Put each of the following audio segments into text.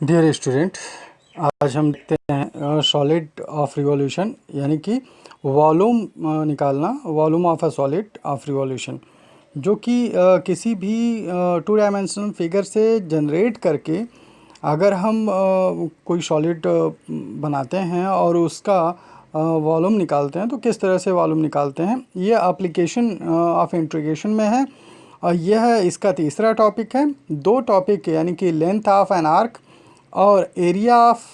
Dear student, आज हम देखते हैं सॉलिड ऑफ रिवॉल्यूशन, यानी कि वॉल्यूम निकालना, volume of a solid of revolution, जो कि किसी भी टू डायमेंशनल फिगर से जनरेट करके अगर हम कोई सॉलिड बनाते हैं और उसका वॉल्यूम निकालते हैं तो किस तरह से वॉल्यूम निकालते हैं, ये एप्लीकेशन ऑफ इंटीग्रेशन में है। और यह इसका तीसरा टॉपिक है। दो टॉपिक यानी कि लेंथ ऑफ एन आर्क और area of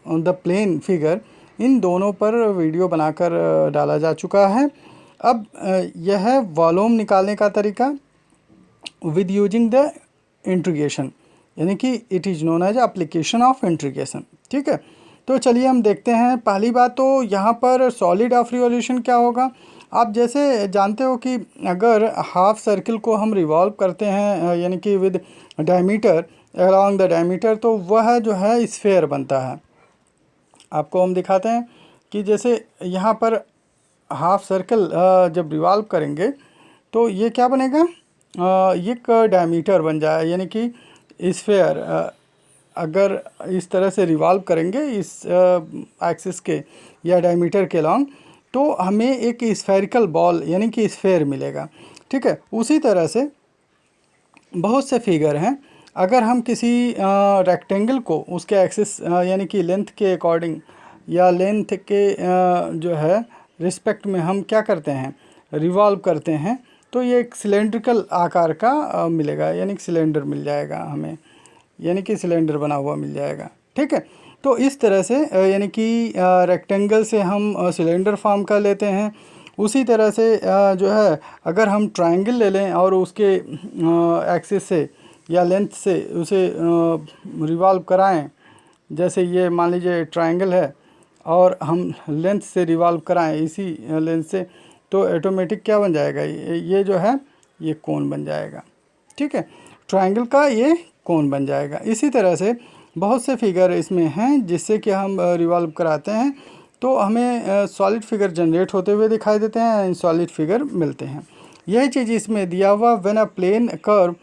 the plane figure, इन दोनों पर वीडियो बनाकर डाला जा चुका है। अब यह है वॉल्यूम निकालने का तरीका विद यूजिंग द इंटीग्रेशन, यानी कि it is known as application of integration. ठीक है, तो चलिए हम देखते हैं। पहली बात तो यहाँ पर सॉलिड ऑफ रिवॉल्यूशन क्या होगा। आप जैसे जानते हो कि अगर हाफ सर्किल को हम रिवॉल्व करते हैं यानी कि with diameter along the diameter, तो वह जो है स्फेयर बनता है। आपको हम दिखाते हैं कि जैसे यहाँ पर हाफ सर्कल जब रिवॉल्व करेंगे तो ये क्या बनेगा, ये एक डायमीटर बन जाए, यानी कि स्फेयर अगर इस तरह से रिवॉल्व करेंगे इस एक्सिस के या डायमीटर के अलॉन्ग, तो हमें एक स्फेरिकल बॉल यानी कि स्फेयर मिलेगा। ठीक है, उसी तरह से बहुत से फिगर हैं। अगर हम किसी रेक्टेंगल को उसके एक्सिस यानी कि लेंथ के अकॉर्डिंग या लेंथ के जो है रिस्पेक्ट में हम क्या करते हैं, रिवॉल्व करते हैं, तो ये एक सिलेंड्रिकल आकार का मिलेगा, यानी कि सिलेंडर मिल जाएगा हमें, यानी कि सिलेंडर बना हुआ मिल जाएगा। ठीक है, तो इस तरह से यानी कि रेक्टेंगल से हम सिलेंडर फॉर्म कर लेते हैं। उसी तरह से जो है अगर हम ट्रायंगल ले लें और उसके एक्सिस से या लेंथ से उसे रिवॉल्व कराएं, जैसे ये मान लीजिए ट्रायंगल है और हम लेंथ से रिवॉल्व कराएं इसी लेंथ से, तो ऑटोमेटिक क्या बन जाएगा, ये जो है ये कोन बन जाएगा। ठीक है, ट्रायंगल का ये कोन बन जाएगा। इसी तरह से बहुत से फिगर इसमें हैं जिससे कि हम रिवॉल्व कराते हैं तो हमें सॉलिड फिगर जनरेट होते हुए दिखाई देते हैं, सॉलिड फिगर मिलते हैं। यही चीज़ इसमें दिया हुआ, when a plane curve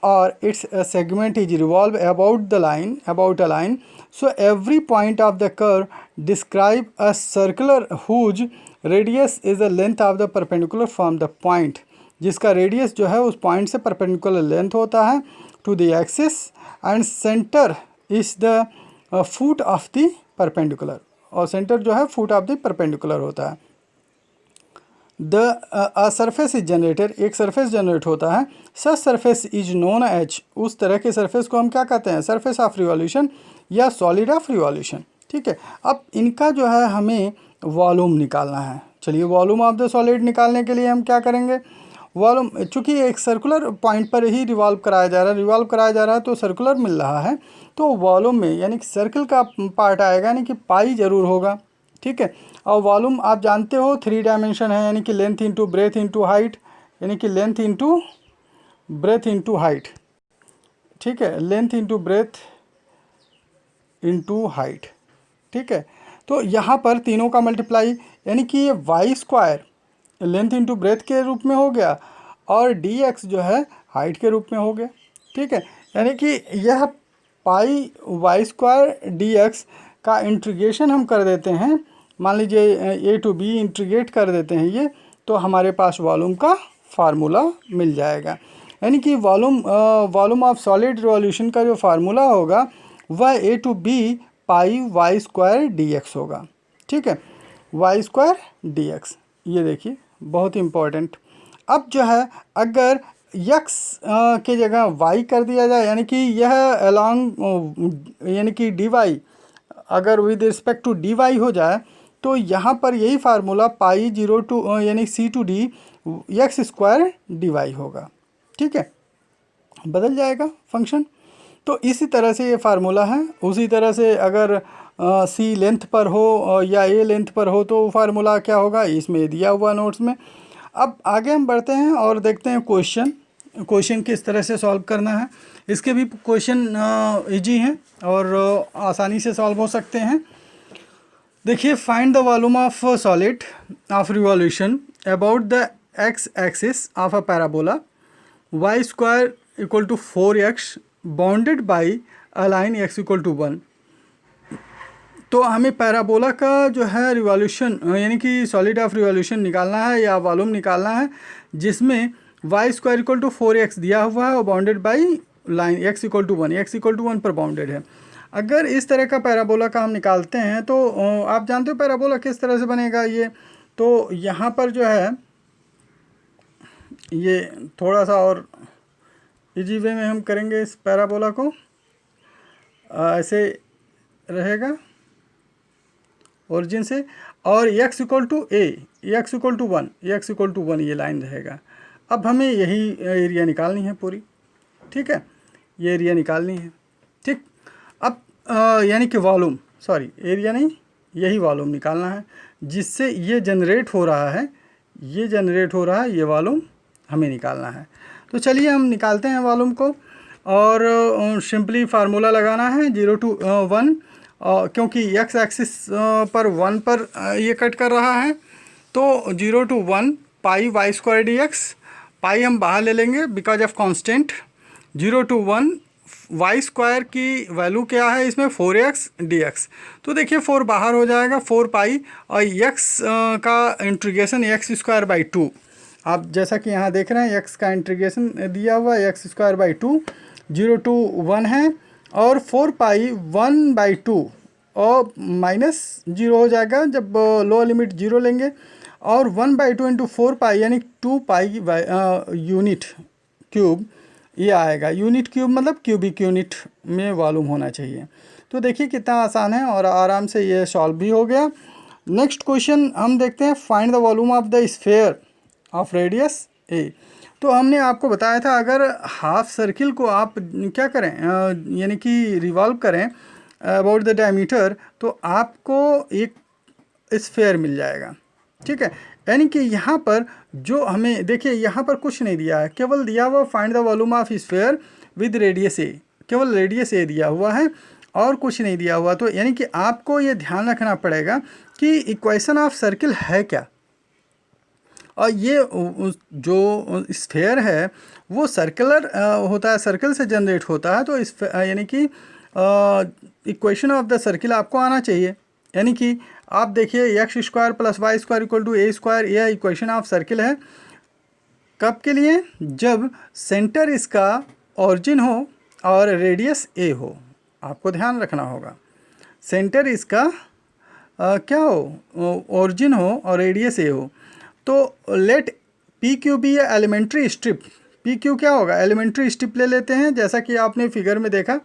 or its segment is revolved about a line, so every point of the curve describe a circular whose radius is the length of the perpendicular from the point, जिसका radius जो है उस point से perpendicular length होता है to the axis, and centre is the foot of the perpendicular, और centre जो है फुट ऑफ द परपेंडिकुलर होता है। द सरफेस इज जनरेटेड, एक सरफेस जनरेट होता है। Such surface is known as, उस तरह के सरफेस को हम क्या कहते हैं, सरफेस ऑफ रिवॉल्यूशन या सॉलिड ऑफ रिवॉल्यूशन। ठीक है, अब इनका जो है हमें वॉल्यूम निकालना है। चलिए, वॉल्यूम ऑफ द सॉलिड निकालने के लिए हम क्या करेंगे, वॉल्यूम, चूँकि एक सर्कुलर पॉइंट पर ही रिवॉल्व कराया जा रहा है तो सर्कुलर मिल रहा है, तो वॉल्यूम में यानी कि सर्कल का पार्ट आएगा, यानी कि पाई जरूर होगा। ठीक है, और वॉल्यूम आप जानते हो 3 डायमेंशन है, यानी कि length into breath into height, यानी कि length into breath into height. ठीक है, length into breath into height. ठीक है, तो यहाँ पर तीनों का मल्टीप्लाई, यानी कि ये Y square length into breadth के रूप में हो गया और डी एक्स जो है हाइट के रूप में हो गया। ठीक है, यानी कि यह पाई वाई स्क्वायर डी एक्स का इंटीग्रेशन हम कर देते हैं, मान लीजिए ए टू बी इंटीग्रेट कर देते हैं ये, तो हमारे पास वॉल्यूम का फार्मूला मिल जाएगा। यानी कि वॉल्यूम ऑफ सॉलिड रिवॉल्यूशन का जो फार्मूला होगा वह A to B pi Y square D X होगा। ठीक है, वाई स्क्वायर डी एक्स, ये देखिए बहुत इंपॉर्टेंट। अब जो है अगर यक्स के जगह वाई कर दिया जाए, यानी कि यह अलॉन्ग यानी कि डी वाई अगर with respect to D Y हो जाए, तो यहाँ पर यही फार्मूला पाई 0 टू यानी C to D X square D Y होगा। ठीक है, बदल जाएगा फंक्शन। तो इसी तरह से ये फार्मूला है। उसी तरह से अगर सी लेंथ पर हो या ए लेंथ पर हो तो फार्मूला क्या होगा, इसमें दिया हुआ नोट्स में। अब आगे हम बढ़ते हैं और देखते हैं क्वेश्चन किस तरह से सॉल्व करना है। इसके भी क्वेश्चन इजी हैं और आसानी से सॉल्व हो सकते हैं। देखिए, find the volume of solid of revolution about the X axis of a parabola, Y square equal to 4x bounded by a line x equal to 1। तो हमें पैराबोला का जो है रिवॉल्यूशन यानी कि सॉलिड ऑफ रिवॉल्यूशन निकालना है या वॉल्यूम निकालना है, जिसमें Y square equal to 4x दिया हुआ है और bounded by line x equal to 1, x equal to 1 पर बाउंडेड है। अगर इस तरह का पैराबोला का हम निकालते हैं तो आप जानते हो पैराबोला किस तरह से बनेगा ये। तो यहाँ पर जो है ये थोड़ा सा और इजी वे में हम करेंगे इस पैराबोला को। ऐसे रहेगा ओरिजिन से, और x equal to A, X equal to 1, X equal to 1 ये लाइन रहेगा। अब हमें यही एरिया निकालनी है पूरी, ठीक है, ये एरिया निकालनी है, ठीक। अब यानी कि वॉल्यूम, सॉरी एरिया नहीं, यही वॉल्यूम निकालना है जिससे ये जनरेट हो रहा है, ये जनरेट हो रहा है, ये वॉल्यूम हमें निकालना है। तो चलिए हम निकालते हैं वॉल्यूम को, और सिंपली फार्मूला लगाना है 0 to 1, क्योंकि x एक्सिस पर 1 पर ये कट कर रहा है, तो 0 to 1 pi Y square D X, pi हम बाहर ले लेंगे because of constant. 0 to 1 Y square की वैल्यू क्या है इसमें 4x dx, तो देखिए 4 बाहर हो जाएगा, 4 पाई और x का इंटीग्रेशन एक्स स्क्वायर बाई 2। आप जैसा कि यहाँ देख रहे हैं x का इंटीग्रेशन दिया हुआ है एक्स स्क्वायर बाई 2, 0 to 1 है, और 4 पाई 1 बाई 2 और माइनस 0 हो जाएगा जब लोअर लिमिट 0 लेंगे, और 1 बाई 2 इंटू 4 पाई यानी 2 पाई यूनिट क्यूब ये आएगा। यूनिट क्यूब मतलब क्यूबिक यूनिट में वॉल्यूम होना चाहिए। तो देखिए कितना आसान है और आराम से ये सॉल्व भी हो गया। नेक्स्ट क्वेश्चन हम देखते हैं, find the volume of the sphere of radius A. तो हमने आपको बताया था अगर हाफ सर्किल को आप क्या करें यानी कि रिवॉल्व करें अबाउट द डायमीटर, तो आपको एक स्फेयर मिल जाएगा, ठीक है। यानी कि यहाँ पर जो हमें देखिए यहाँ पर कुछ नहीं दिया है, केवल दिया हुआ find the volume of sphere with radius A, केवल रेडियस ए दिया हुआ है और कुछ नहीं दिया हुआ। तो यानी कि आपको ये ध्यान रखना पड़ेगा कि इक्वेशन ऑफ सर्किल है क्या, और ये जो स्फेयर है वो सर्कुलर होता है, सर्कल से जनरेट होता है। तो इस यानी कि इक्वेशन ऑफ द सर्किल आपको आना चाहिए। यानी कि आप देखिए X square plus Y square equal to A square, यह इक्वेशन ऑफ सर्किल है। कब के लिए? जब सेंटर इसका ऑरिजिन हो और रेडियस ए हो। आपको ध्यान रखना होगा, सेंटर इसका क्या हो, ऑरिजिन हो और रेडियस ए हो। तो लेट पी क्यू बी या एलिमेंट्री स्ट्रिप, पी क्यू क्या होगा, एलिमेंट्री स्ट्रिप ले लेते हैं जैसा कि आपने फिगर में देखा।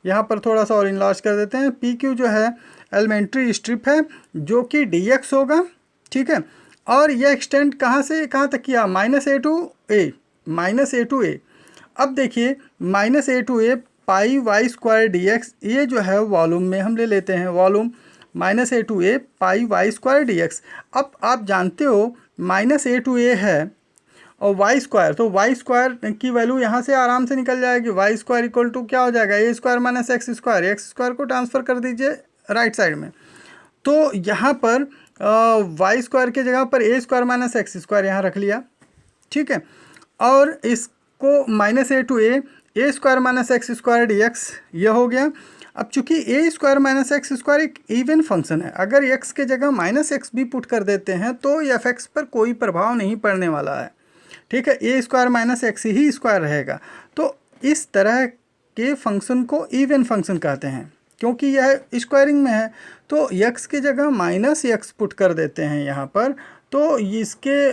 यहाँ पर थोड़ा सा और इनलार्ज कर देते हैं। पी क्यू जो है एलिमेंट्री स्ट्रिप है जो कि डी एक्स होगा, ठीक है। और यह एक्सटेंड कहाँ से कहाँ तक किया, minus A to A, minus A to A. अब देखिए minus A to A pi Y square D X, ये जो है वॉल्यूम में हम ले लेते हैं, volume minus A to A pi Y square D X. अब आप जानते हो माइनस ए टू ए है और वाई स्क्वायर, तो वाई स्क्वायर की वैल्यू यहाँ से आराम से निकल जाएगी। वाई स्क्वायर इक्वल टू क्या हो जाएगा, A square minus X square, X square को ट्रांसफ़र कर दीजिए राइट साइड में। तो यहाँ पर वाई स्क्वायर की जगह पर A square minus X square यहाँ रख लिया, ठीक है। और इसको minus A to A square minus X square D X ये हो गया। अब चूंकि A square minus X square एक इवन फंक्शन है, अगर एक्स के जगह माइनस एक्स भी पुट कर देते हैं तो एफ एक्स पर कोई प्रभाव नहीं पड़ने वाला है, ठीक है। ए स्क्वायर माइनस एक्स ही स्क्वायर रहेगा। तो इस तरह के फंक्शन को इवन फंक्शन कहते हैं क्योंकि यह स्क्वायरिंग में है। तो एक्स की जगह माइनस एक्स पुट कर देते हैं यहाँ पर, तो इसके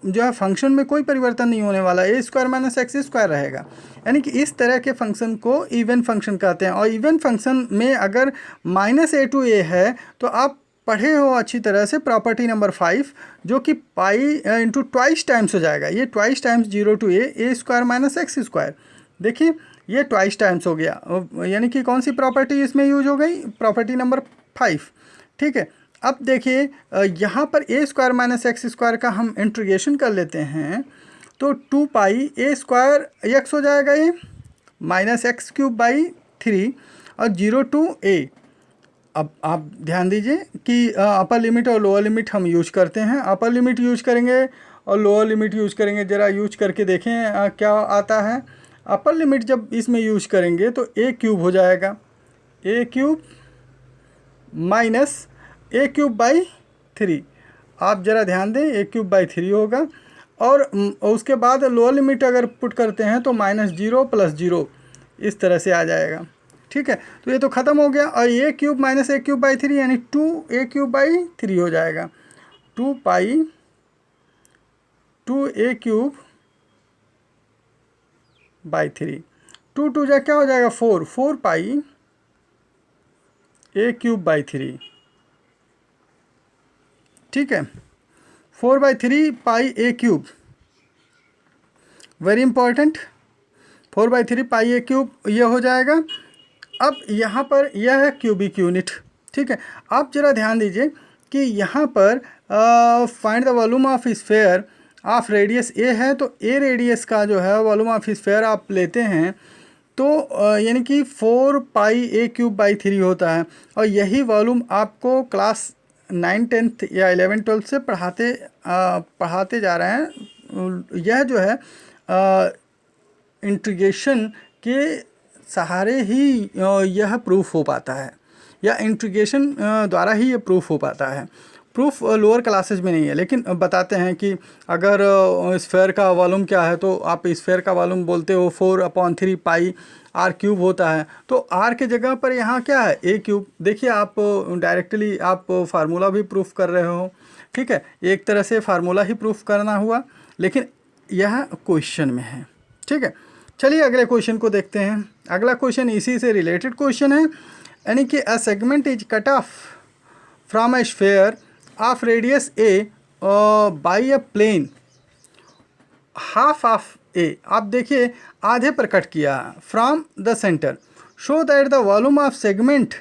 जो है फंक्शन में कोई परिवर्तन नहीं होने वाला, ए स्क्वायर माइनस एक्स स्क्वायर रहेगा। यानी कि इस तरह के फंक्शन को इवन फंक्शन कहते हैं। और इवन फंक्शन में अगर माइनस ए टू ए है तो आप पढ़े हो अच्छी तरह से प्रॉपर्टी नंबर 5, जो कि पाई इंटू ट्वाइस टाइम्स हो जाएगा। ये twice times 0 to A square minus X square, देखिए ये ट्वाइस टाइम्स हो गया। यानी कि कौन सी प्रॉपर्टी इसमें यूज हो गई, प्रॉपर्टी नंबर 5, ठीक है। अब देखिए यहाँ पर A square minus X square का हम इंटीग्रेशन कर लेते हैं, तो 2 पाई ए स्क्वायर एक्स हो जाएगा, ये माइनस एक्स क्यूब बाई 3 और 0 टू ए। अब आप ध्यान दीजिए कि अपर लिमिट और लोअर लिमिट हम यूज करते हैं। अपर लिमिट यूज करेंगे और लोअर लिमिट यूज करेंगे, ज़रा यूज करके देखें क्या आता है। अपर लिमिट जब इसमें यूज करेंगे तो ए क्यूब हो जाएगा, A cube minus A cube by 3। आप ज़रा ध्यान दें, ए क्यूब बाई 3 होगा। और उसके बाद लोअर लिमिट अगर पुट करते हैं तो -0 + 0 इस तरह से आ जाएगा। ठीक है, तो ये तो ख़त्म हो गया। और A cube minus A cube by 3 यानी 2a क्यूब बाई 3 हो जाएगा। 2a क्यूब बाई 3, 2 जा क्या हो जाएगा 4 पाई a क्यूब बाई 3। ठीक है, 4/3 पाई a cube, very important, 4/3 pi a cube ये हो जाएगा। अब यहाँ पर यह है क्यूबिक यूनिट। ठीक है, आप जरा ध्यान दीजिए कि यहाँ पर find the volume of sphere of radius A है, तो ए रेडियस का जो है वॉल्यूम ऑफ स्फेयर आप लेते हैं तो यानी कि 4 पाई a क्यूब बाई 3 होता है। और यही वॉल्यूम आपको क्लास 9, 10th या 11, 12 से पढ़ाते जा रहे हैं। यह जो है इंटीग्रेशन के सहारे ही यह प्रूफ हो पाता है, या इंटीग्रेशन द्वारा ही ये प्रूफ हो पाता है। प्रूफ लोअर क्लासेज में नहीं है, लेकिन बताते हैं कि अगर स्फेयर का वॉल्यूम क्या है तो आप स्फेयर का वॉल्यूम बोलते हो 4/3 पाई r क्यूब होता है। तो r के जगह पर यहाँ क्या है a क्यूब। देखिए, आप डायरेक्टली आप फार्मूला भी प्रूफ कर रहे हो। ठीक है, एक तरह से फार्मूला ही प्रूफ करना हुआ, लेकिन यह क्वेश्चन में है। ठीक है, चलिए अगले क्वेश्चन को देखते हैं। अगला क्वेश्चन इसी से रिलेटेड क्वेश्चन है, यानी कि a segment is cut off from a sphere of radius a by a plane half of a। आप देखिए आधे पर कट किया from the centre, show that the volume of segment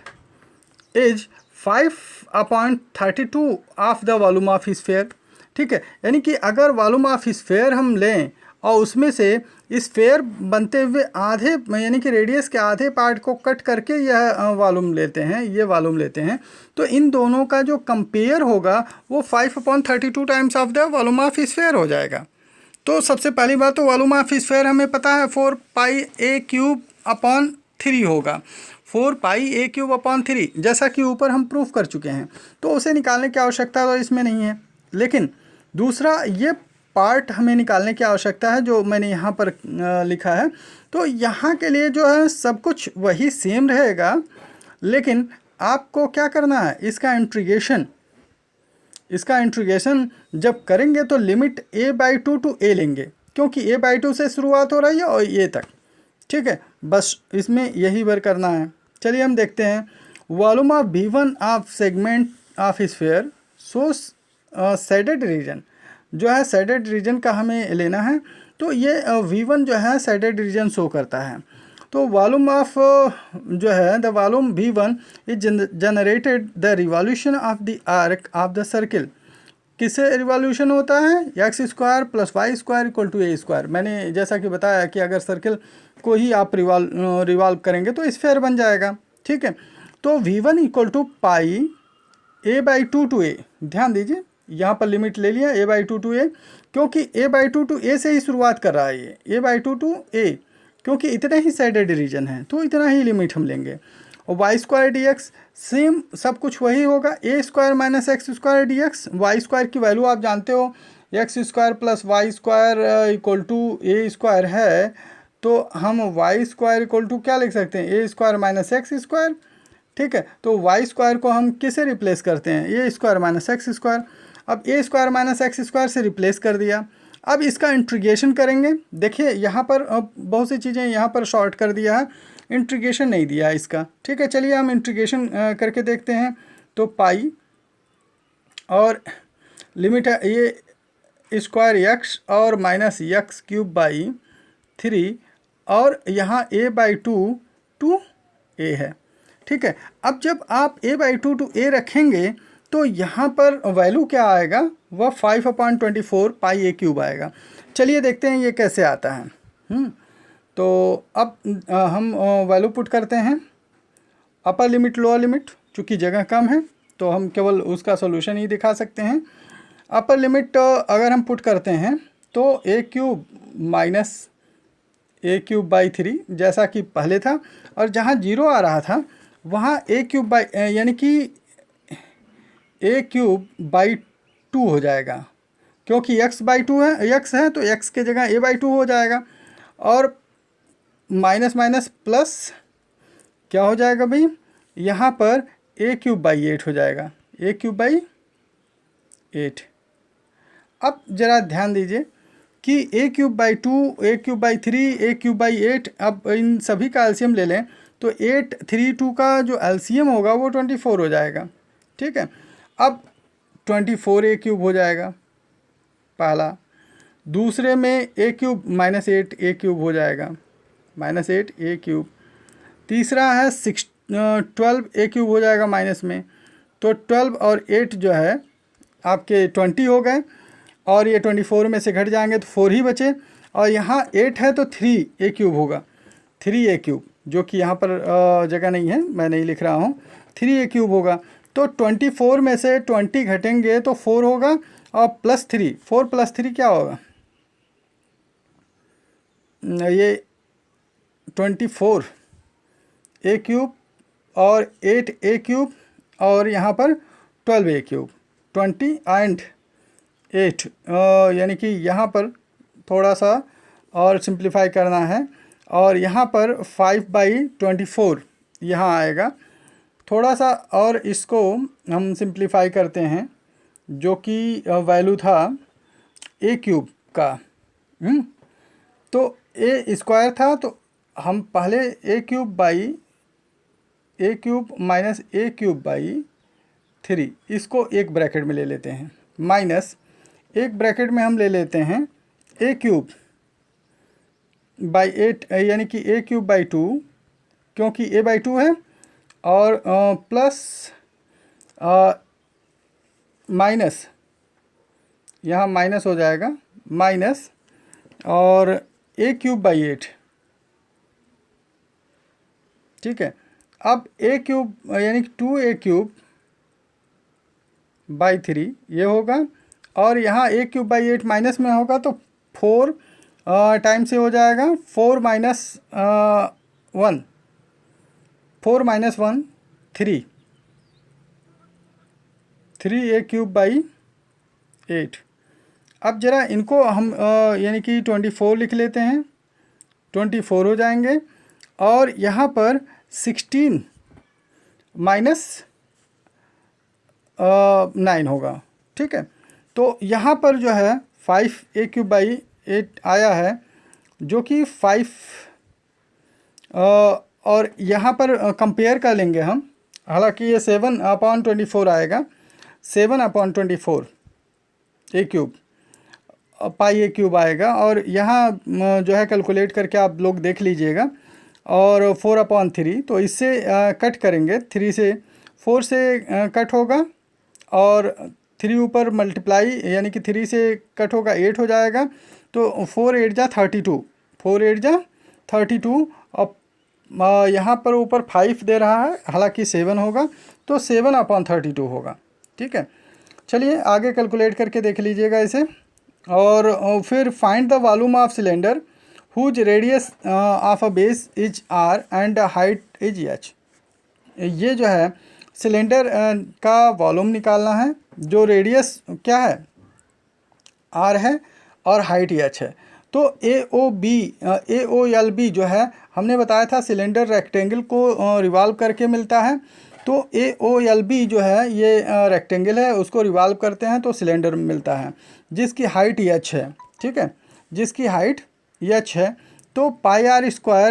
is 5/32 of the volume of sphere. ठीक है, यानी कि अगर वॉल्यूम ऑफ स्फेयर हम लें और उसमें से स्फेयर बनते हुए आधे यानी कि रेडियस के आधे पार्ट को कट करके यह वॉल्यूम लेते हैं, ये वॉल्यूम लेते हैं, तो इन दोनों का जो कंपेयर होगा वो 5/32 times of the volume of sphere हो जाएगा। तो सबसे पहली बात तो वॉल्यूम ऑफ स्फेयर हमें पता है 4 पाई a क्यूब अपॉन 3 होगा, 4 पाई a क्यूब अपॉन 3, जैसा कि ऊपर हम प्रूफ कर चुके हैं। तो उसे निकालने की आवश्यकता तो इसमें नहीं है, लेकिन दूसरा ये पार्ट हमें निकालने की आवश्यकता है जो मैंने यहाँ पर लिखा है। तो यहाँ के लिए जो है सब कुछ वही सेम रहेगा, लेकिन आपको क्या करना है, इसका इंटीग्रेशन जब करेंगे तो लिमिट a/2 टू a लेंगे, क्योंकि a/2 से शुरुआत हो रही है और a तक। ठीक है, बस इसमें यही वर्क करना है। चलिए हम देखते हैं, volume of V1 of segment of sphere so shaded region, जो है शेडेड रीजन का हमें लेना है। तो ये V1 जो है शेडेड रीजन शो करता है। तो वॉल्यूम ऑफ जो है the volume V1 is generated the revolution of the arc of the circle. किससे रिवॉल्यूशन होता है, x² + y² = a²। मैंने जैसा कि बताया कि अगर सर्किल को ही आप रिवॉल्व करेंगे तो स्फेयर बन जाएगा। ठीक है, तो V1 = pi a/2 to a। ध्यान दीजिए, यहाँ पर लिमिट ले लिया a/2 टू a, क्योंकि a/2 टू a से ही शुरुआत कर रहा है ये, a/2 टू a, क्योंकि इतने ही शेडेड रीजन है तो इतना ही लिमिट हम लेंगे। और y² dx सेम सब कुछ वही होगा, a² - x² dx। y² की वैल्यू आप जानते हो, x² + y² = a² है, तो हम y² क्या लिख सकते हैं, a² - x²। ठीक है, तो y² को हम किसे रिप्लेस करते हैं, a² - x²। अब a² - x² से रिप्लेस कर दिया। अब इसका इंटीग्रेशन करेंगे। देखिए यहाँ पर बहुत सी चीज़ें यहाँ पर शॉर्ट कर दिया है, इंटीग्रेशन नहीं दिया है इसका। ठीक है, चलिए हम इंटीग्रेशन करके देखते हैं। तो पाई और लिमिट है ये (x) और -x³/3, और यहाँ a/2 टू a है। ठीक है, अब जब आप a/2 टू a रखेंगे तो यहाँ पर वैल्यू क्या आएगा, वह 5/24 पाई a³ आएगा। चलिए देखते हैं ये कैसे आता है। तो अब हम वैल्यू पुट करते हैं, अपर लिमिट लोअर लिमिट, चूँकि जगह कम है तो हम केवल उसका सॉल्यूशन ही दिखा सकते हैं। अपर लिमिट अगर हम पुट करते हैं तो a³ - a³/3 जैसा कि पहले था, और जहाँ 0 आ रहा था वहाँ a³ यानी कि a³/2 हो जाएगा, क्योंकि x/2 है, x है तो x के जगह a/2 हो जाएगा। और माइनस माइनस प्लस क्या हो जाएगा भाई, यहाँ पर a³/8 हो जाएगा, a³/8। अब ज़रा ध्यान दीजिए कि a³/2, a³/3, a³/8, अब इन सभी का एलसीएम ले लें तो 8, 3, 2 का जो एलसीएम होगा वो 24 हो जाएगा। ठीक है, अब 24 a³ हो जाएगा पहला। दूसरे में a³ -8 a³ हो जाएगा, -8 a³। तीसरा है 12 a³ हो जाएगा माइनस में, तो 12 और 8 जो है आपके 20 हो गए, और ये 24 में से घट जाएंगे तो 4 ही बचे, और यहाँ 8 है तो 3 a³ होगा, 3 a³, जो कि यहाँ पर जगह नहीं है, मैं नहीं लिख रहा हूँ, 3 a³ होगा। तो 24 में से 20 घटेंगे तो 4 होगा, और +3, 4 + 3 क्या होगा, ये 24 a³ और 8 a³, और यहाँ पर 12 a³, 20 एंड 8, यानी कि यहाँ पर थोड़ा सा और सिंप्लीफाई करना है, और यहाँ पर 5/24 यहाँ आएगा। थोड़ा सा और इसको हम सिंप्लीफाई करते हैं, जो कि वैल्यू था a³ का, तो a² था, तो हम पहले a³ -a³ इसको एक ब्रैकेट में ले लेते हैं, माइनस एक ब्रैकेट में हम ले लेते हैं a³/8, यानी कि a³/2, क्योंकि a/2 है, और प्लस माइनस, यहाँ माइनस हो जाएगा, माइनस और a³/8। ठीक है, अब a³ यानी कि 2 a³/3 ये होगा, और यहाँ a³/8 माइनस में होगा तो 4 टाइम से हो जाएगा, 4 - 1, 4 - 1 3 a³/8। अब ज़रा इनको हम यानी कि 24 लिख लेते हैं, 24 हो जाएंगे, और यहाँ पर 16 - 9 होगा। ठीक है, तो यहाँ पर जो है 5 a³/8 आया है, जो कि 5, और यहाँ पर कंपेयर कर लेंगे हम, हालांकि ये 7/24 आएगा, 7/24 a³ पाई a³ आएगा, और यहाँ जो है कैलकुलेट करके आप लोग देख लीजिएगा, और 4/3, तो इससे कट करेंगे, 3 से 4 से कट होगा, और 3 ऊपर मल्टीप्लाई, यानी कि 3 से कट होगा 8 हो जाएगा, तो 4 8 जा 32, 4 8 जा 32, और यहाँ पर ऊपर 5 दे रहा है, हालांकि 7 होगा, तो 7/32 होगा। ठीक है, चलिए आगे कैलकुलेट करके देख लीजिएगा इसे, और फिर find the volume of cylinder whose radius of a base is r and height is h। ये जो है सिलेंडर का वॉल्यूम निकालना है, जो रेडियस क्या है r है, और हाइट h है। तो AOLB जो है हमने बताया था सिलेंडर रेक्टेंगल को रिवॉल्व करके मिलता है, तो AOLB जो है ये रेक्टेंगल है, उसको रिवॉल्व करते हैं तो सिलेंडर मिलता है, जिसकी हाइट h है। ठीक है, जिसकी हाइट h है, तो πr²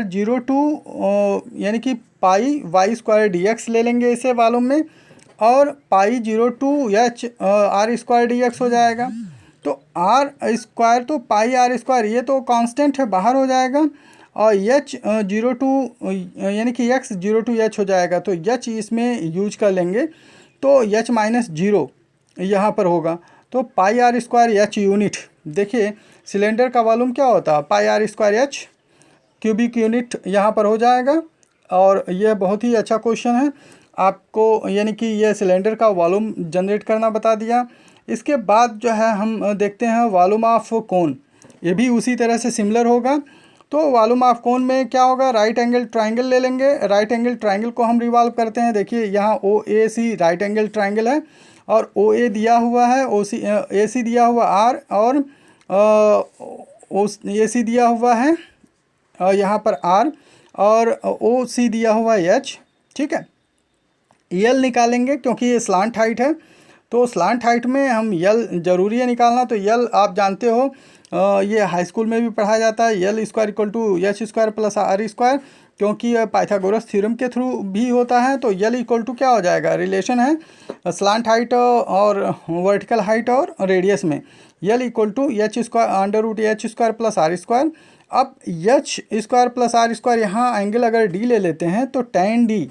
0 to यानी कि πy² dx ले लेंगे इसे वॉल्यूम में, और π0 to h r² dx हो जाएगा। तो r² तो πr², ये तो कांस्टेंट है, बाहर हो जाएगा, और h 0 to यानी कि x 0 to h हो जाएगा, तो h इसमें यूज कर लेंगे, तो h -0 यहाँ पर होगा, तो πr² h यूनिट। देखिए सिलेंडर का वॉल्यूम क्या होता है, πr² h क्यूबिक यूनिट यहाँ पर हो जाएगा, और यह बहुत ही अच्छा क्वेश्चन है आपको, यानी कि यह सिलेंडर का वॉल्यूम जनरेट करना बता दिया। इसके बाद जो है हम देखते हैं वॉल्यूम ऑफ कोन, ये भी उसी तरह से सिमिलर होगा, तो वॉल्यूम ऑफ कोन में क्या होगा, राइट एंगल ट्राइंगल ले लेंगे। राइट एंगल ट्राइंगल को हम रिवॉल्व करते हैं। देखिए यहाँ ओ ए सी राइट एंगल ट्राइंगल है और ओ ए दिया हुआ है, ओ सी ए सी दिया हुआ आर और ओ ए सी दिया हुआ है यहाँ पर आर और ओ सी दिया हुआ है एच। ठीक है, यल निकालेंगे क्योंकि ये स्लांट हाइट है, तो स्लांट हाइट में हम यल ज़रूरी है निकालना। तो यल आप जानते हो ये हाई स्कूल में भी पढ़ाया जाता है, L square equal to H square plus R square, क्योंकि पाइथागोरस थ्योरम के थ्रू भी होता है। तो यल इक्वल टू क्या हो जाएगा, रिलेशन है स्लांट हाइट और वर्टिकल हाइट और रेडियस में, L equal to H square under root H square plus R square. अब H square plus R square, यहाँ एंगल अगर डी ले लेते हैं तो tan डी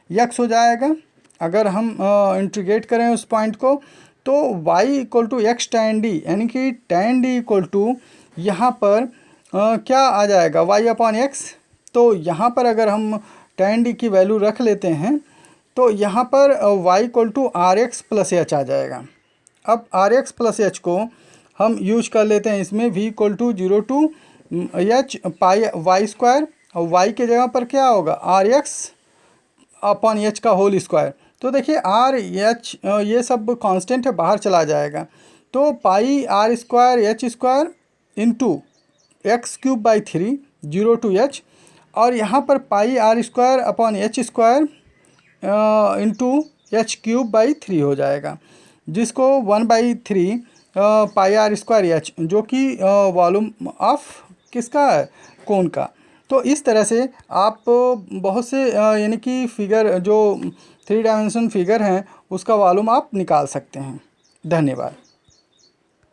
यक्स हो जाएगा। अगर हम इंटीग्रेट करें उस पॉइंट को तो y equal to X tan D, यानी कि tan डी इक्वल टू यहाँ पर क्या आ जाएगा y अपॉन एक्स। तो यहाँ पर अगर हम tan डी की वैल्यू रख लेते हैं तो यहाँ पर y equal to R X plus H आ जाएगा। अब आर एक्स प्लस एच को हम यूज कर लेते हैं इसमें, v equal to 0 to H pi Y square, और y के जगह पर क्या होगा आर एक्स अपॉन एच का होल स्क्वायर। तो देखिए आर एच ये सब कांस्टेंट है, बाहर चला जाएगा, तो pi R square H square into X cube by 3 0 to H, और यहाँ पर pi R square upon H square into H cube by 3 हो जाएगा, जिसको 1/3 पाई आर स्क्वायर एच, जो कि वॉल्यूम ऑफ किसका है, कोन का। तो इस तरह से आप बहुत से यानी कि फिगर जो 3 डायमेंशन फिगर हैं उसका वॉल्यूम आप निकाल सकते हैं। धन्यवाद।